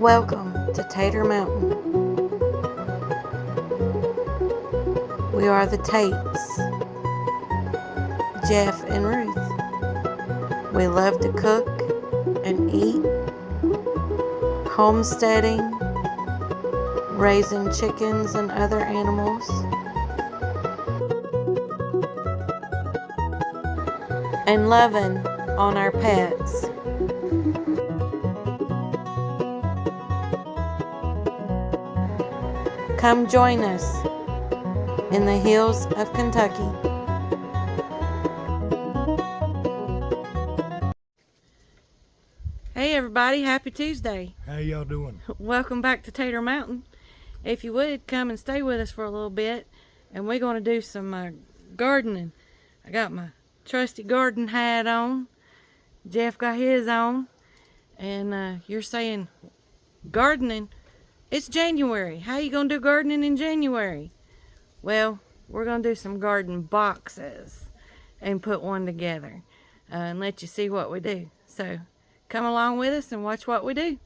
Welcome to Tater Mountain. We are the Tates, Jeff and Ruth. We love to cook and eat, homesteading, raising chickens and other animals, and loving on our pets. Come join us in the hills of Kentucky. Hey everybody, happy Tuesday. How y'all doing? Welcome back to Tater Mountain. If you would, come and stay with us for a little bit, and we're going to do some gardening. I got my trusty garden hat on. Jeff got his on. And you're saying, gardening? It's January. How you going to do gardening in January? Well, we're going to do some garden boxes and put one together and let you see what we do. So come along with us and watch what we do.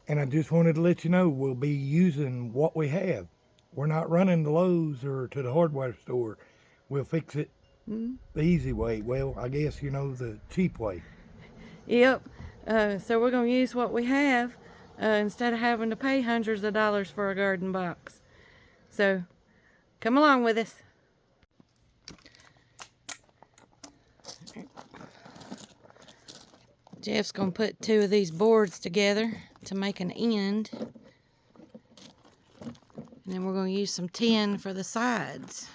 And I just wanted to let you know we'll be using what we have. We're not running to Lowe's or to the hardware store. We'll fix it the easy way. Well, I guess, the cheap way. Yep. So we're going to use what we have instead of having to pay hundreds of dollars for a garden box. So come along with us. Jeff's going to put two of these boards together to make an end. And then we're going to use some tin for the sides.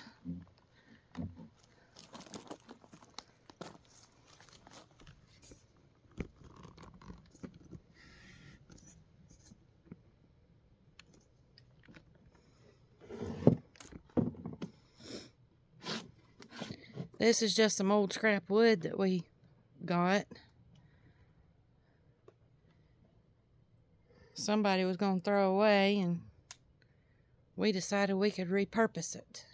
This is just some old scrap wood that we got. Somebody was going to throw away, and we decided we could repurpose it.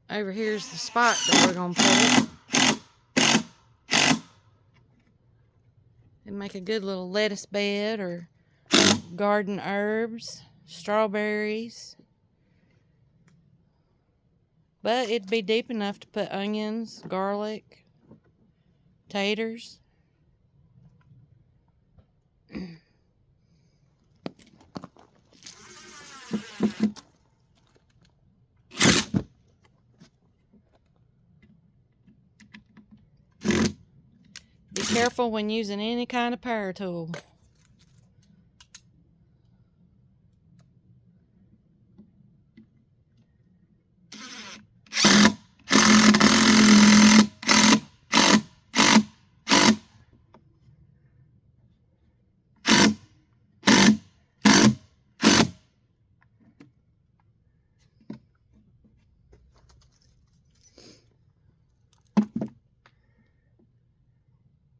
Over here's the spot that we're going to put it. And make a good little lettuce bed or garden herbs, strawberries. But it'd be deep enough to put onions, garlic, taters. Be careful when using any kind of power tool.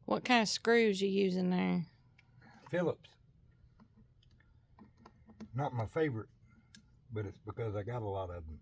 What kind of screws you using there? Phillips. Not my favorite, but it's because I got a lot of them.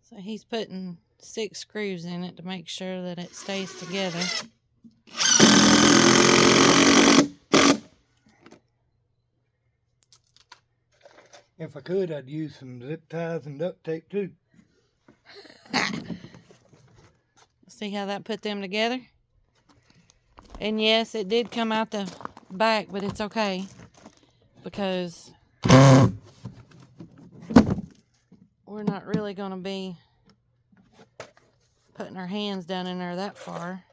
So he's putting 6 screws in it to make sure that it stays together. If I could, I'd use some zip ties and duct tape too. See how that put them together? And yes, it did come out the back, but it's okay because we're not really going to be putting our hands down in there that far.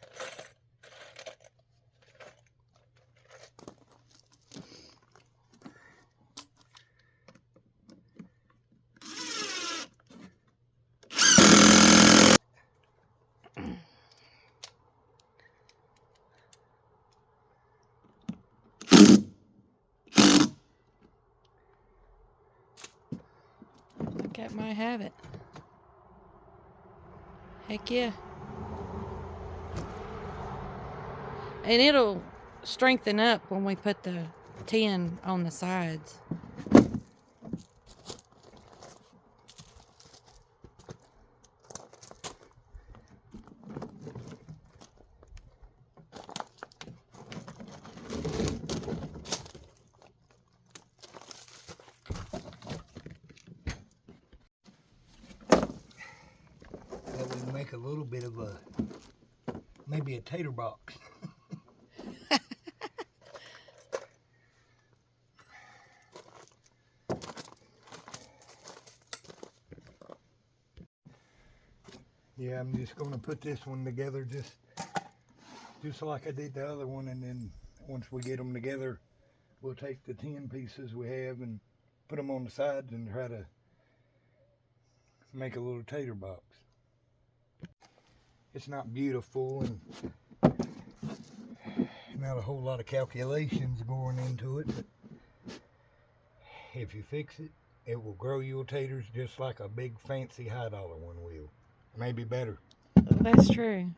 that might have it. Heck yeah. And it'll strengthen up when we put the tin on the sides. That would make a little bit of maybe a tater box. Yeah, I'm just going to put this one together just like I did the other one, and then once we get them together, we'll take the 10 pieces we have and put them on the sides and try to make a little tater box. It's not beautiful and not a whole lot of calculations going into it, but if you fix it, it will grow your taters just like a big fancy $1 one will. Maybe better. That's true.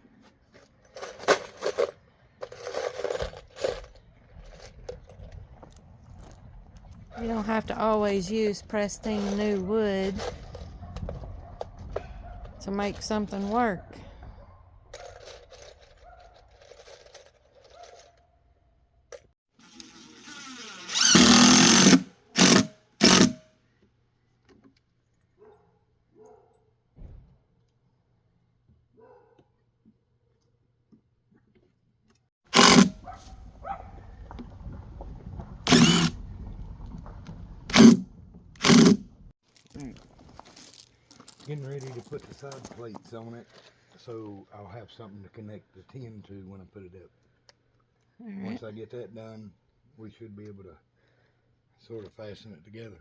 You don't have to always use pristine new wood to make something work. Getting ready to put the side plates on it, so I'll have something to connect the tin to when I put it up. All right. Once I get that done, we should be able to sort of fasten it together.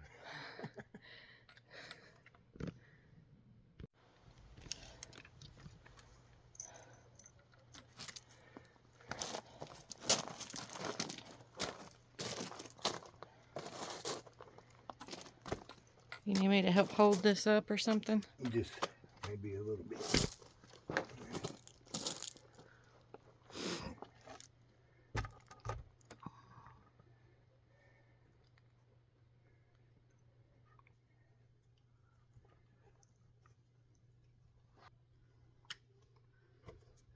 You need me to help hold this up or something? Just maybe a little bit.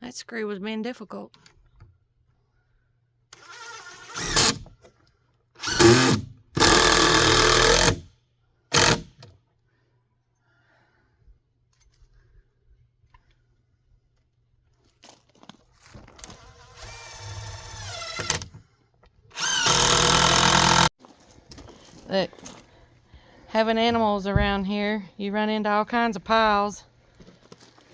That screw was being difficult. Look, having animals around here, you run into all kinds of piles,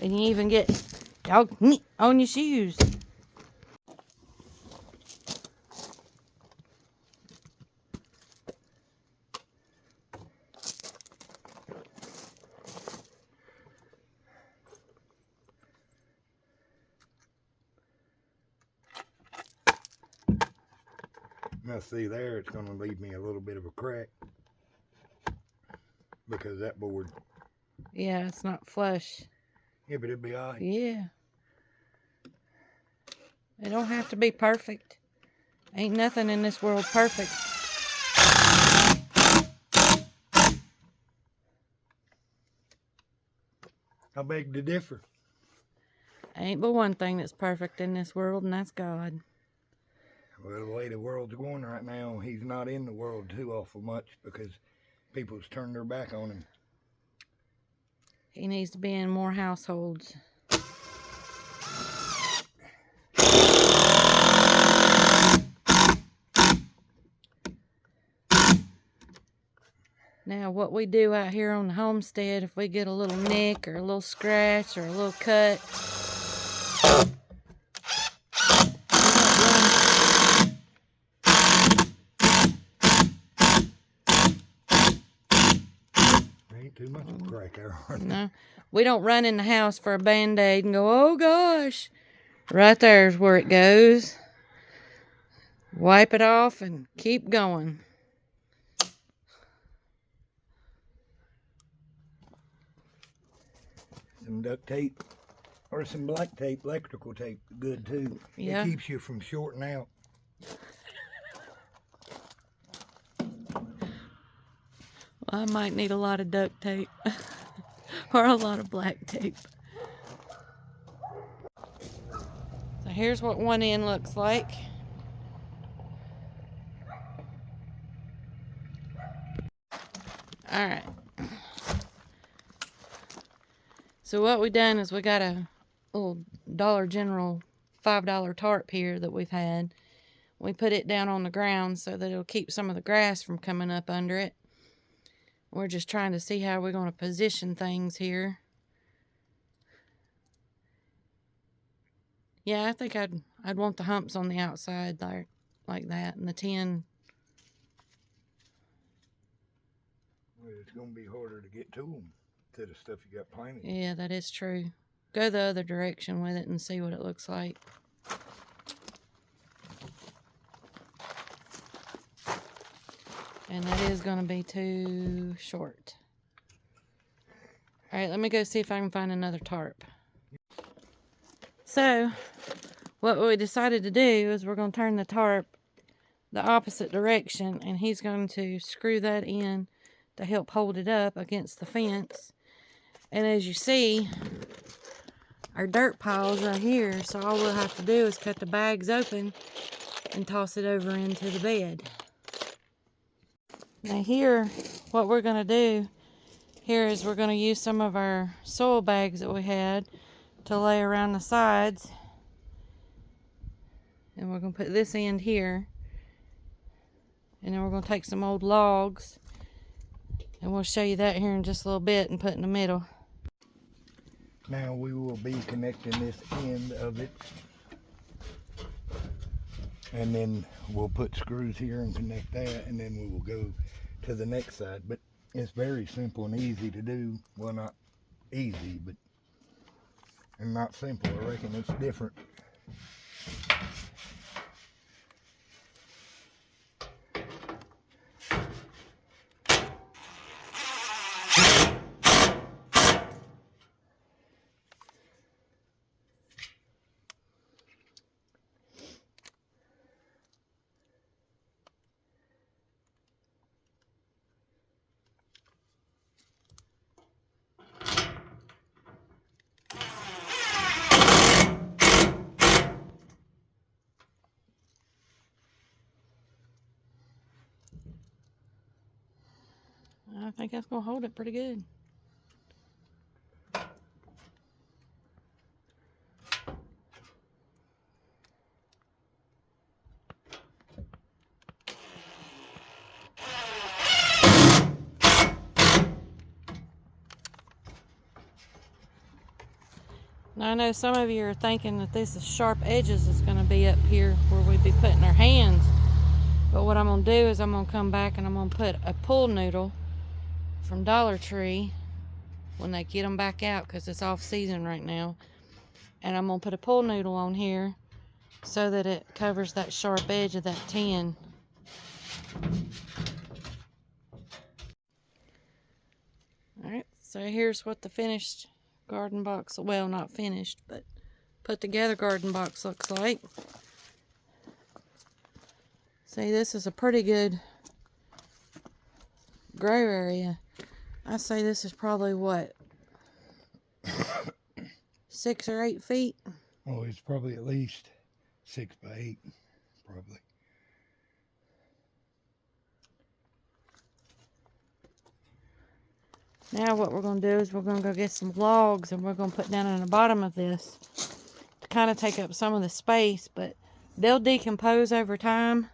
and you even get dog on your shoes. Now see there, it's going to leave me a little bit of a crack because that board. Yeah, it's not flush. Yeah, but it'll be all right. Yeah. It don't have to be perfect. Ain't nothing in this world perfect. I beg to differ. Ain't but one thing that's perfect in this world, and that's God. Well, the way the world's going right now, he's not in the world too awful much because people's turned their back on him. He needs to be in more households. Now, what we do out here on the homestead, if we get a little nick or a little scratch or a little cut, Ain't too much of a crack there. no, we don't run in the house for a Band-Aid and go, oh gosh, right there's where it goes. Wipe it off and keep going. some duct tape or some black tape, electrical tape, good too. Yeah. It keeps you from shorting out. Well, I might need a lot of duct tape or a lot of black tape. So here's what one end looks like. All right. So what we done is we got a little Dollar General $5 tarp here that we've had. We put it down on the ground so that it'll keep some of the grass from coming up under it. We're just trying to see how we're going to position things here. Yeah, I think I'd want the humps on the outside like that, and the tin. Well, it's going to be harder to get to them to the stuff you got planted. Yeah, that is true. Go the other direction with it and see what it looks like. And that is going to be too short. All right, let me go see if I can find another tarp. So, what we decided to do is we're going to turn the tarp the opposite direction, and he's going to screw that in to help hold it up against the fence. And as you see, our dirt piles are here, so all we'll have to do is cut the bags open and toss it over into the bed. Now here, what we're going to do here is we're going to use some of our soil bags that we had to lay around the sides. And we're going to put this end here. And then we're going to take some old logs, and we'll show you that here in just a little bit and put in the middle. Now we will be connecting this end of it, and then we'll put screws here and connect that, and then we will go to the next side. But it's very simple and easy to do. Well, not easy, but and not simple. I reckon it's different. I think that's going to hold it pretty good. Now I know some of you are thinking that this is sharp edges that's going to be up here where we'd be putting our hands. But what I'm going to do is I'm going to come back and I'm going to put a pool noodle from Dollar Tree when they get them back out, because it's off season right now. And I'm going to put a pool noodle on here so that it covers that sharp edge of that tin. Alright, so here's what the finished garden box, well, not finished, but put together garden box looks like. See, this is a pretty good grow area. I say this is probably what, 6 or 8 feet? Oh, it's probably at least 6 by 8, probably. Now what we're going to do is we're going to go get some logs, and we're going to put down in the bottom of this to kind of take up some of the space, but they'll decompose over time,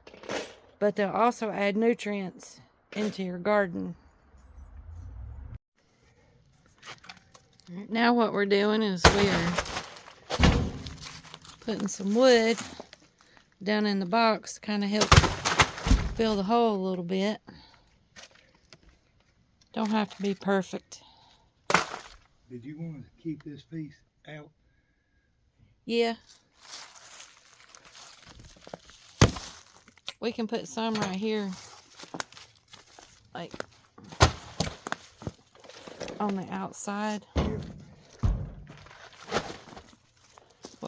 but they'll also add nutrients into your garden. Now what we're doing is we are putting some wood down in the box to kind of help fill the hole a little bit. Don't have to be perfect. Did you want to keep this piece out? Yeah. We can put some right here, like on the outside. Yeah.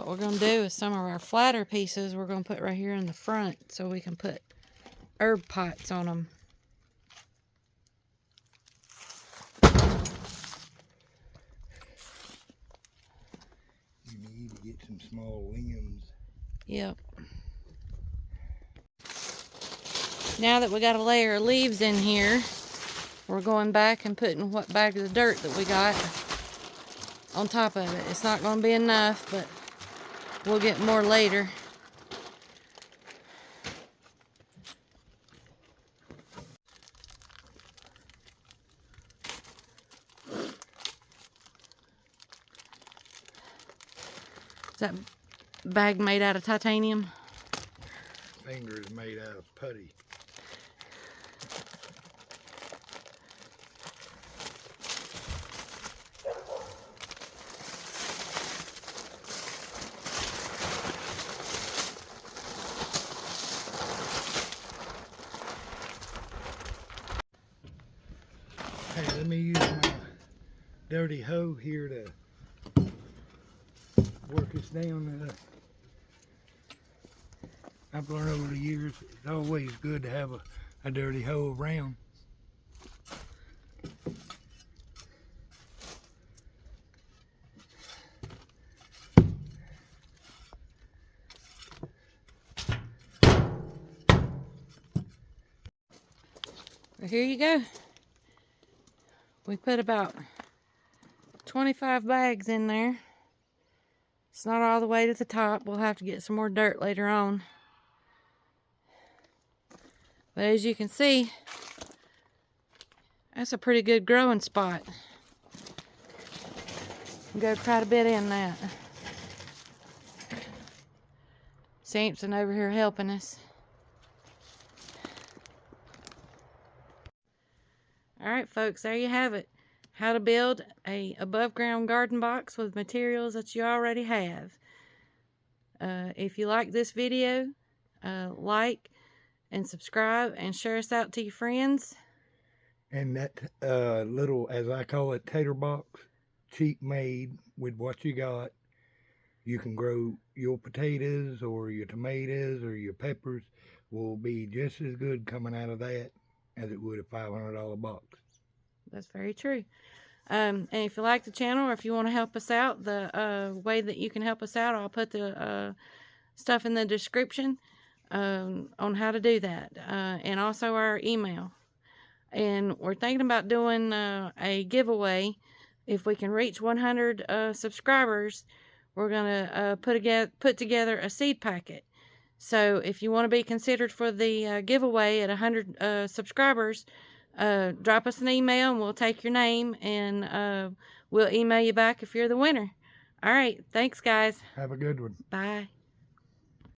what we're going to do is some of our flatter pieces we're going to put right here in the front so we can put herb pots on them. You need to get some small limbs. Yep. Now that we got a layer of leaves in here, we're going back and putting what bag of dirt that we got on top of it. It's not going to be enough, but we'll get more later. Is that bag made out of titanium? Fingers made out of putty. Hey, let me use my dirty hoe here to work this down. I've learned over the years it's always good to have a dirty hoe around. Well, here you go. We put about 25 bags in there. It's not all the way to the top. We'll have to get some more dirt later on. But as you can see, that's a pretty good growing spot. Got quite a bit in that. Sampson over here helping us. Alright folks, there you have it. How to build a above ground garden box with materials that you already have. If you like this video, like and subscribe and share us out to your friends. And that little, as I call it, tater box, cheap made with what you got. You can grow your potatoes or your tomatoes or your peppers will be just as good coming out of that as it would a $500 box. That's very true. And if you like the channel or if you want to help us out, the way that you can help us out, I'll put the stuff in the description on how to do that. And also our email. And we're thinking about doing a giveaway. If we can reach 100 subscribers, we're going to put together a seed packet. So if you want to be considered for the giveaway at 100 subscribers, drop us an email and we'll take your name and we'll email you back if you're the winner. All right. Thanks, guys. Have a good one. Bye.